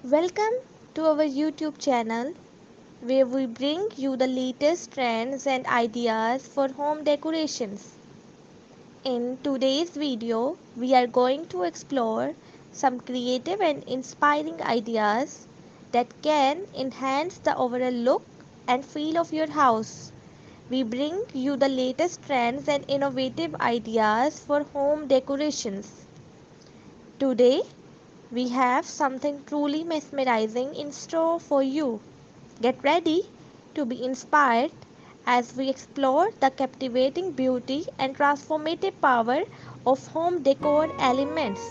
Welcome to our YouTube channel where we bring you the latest trends and ideas for home decorations. In today's video, we are going to explore some creative and inspiring ideas that can enhance the overall look and feel of your house. We bring you the latest trends and innovative ideas for home decorations. Today, we have something truly mesmerizing in store for you. Get ready to be inspired as we explore the captivating beauty and transformative power of home decor elements.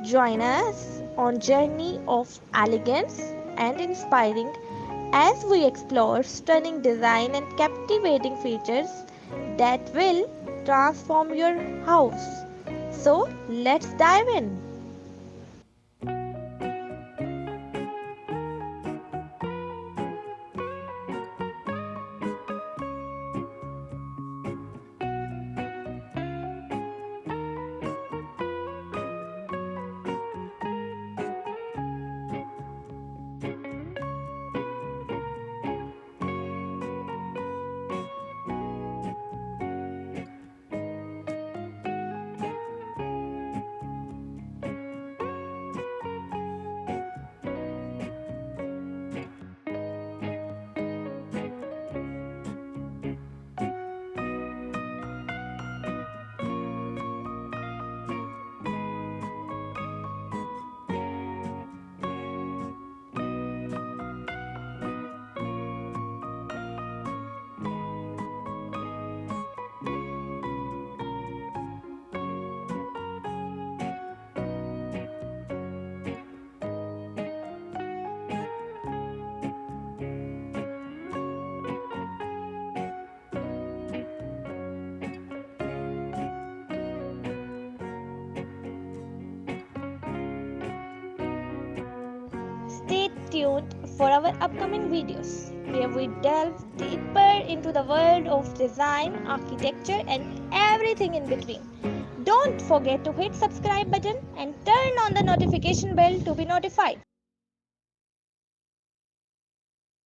Join us on journey of elegance and inspiring as we explore stunning design and captivating features that will transform your house. So, let's dive in. Stay tuned for our upcoming videos where we delve deeper into the world of design, architecture, and everything in between. Don't forget to hit subscribe button and turn on the notification bell to be notified.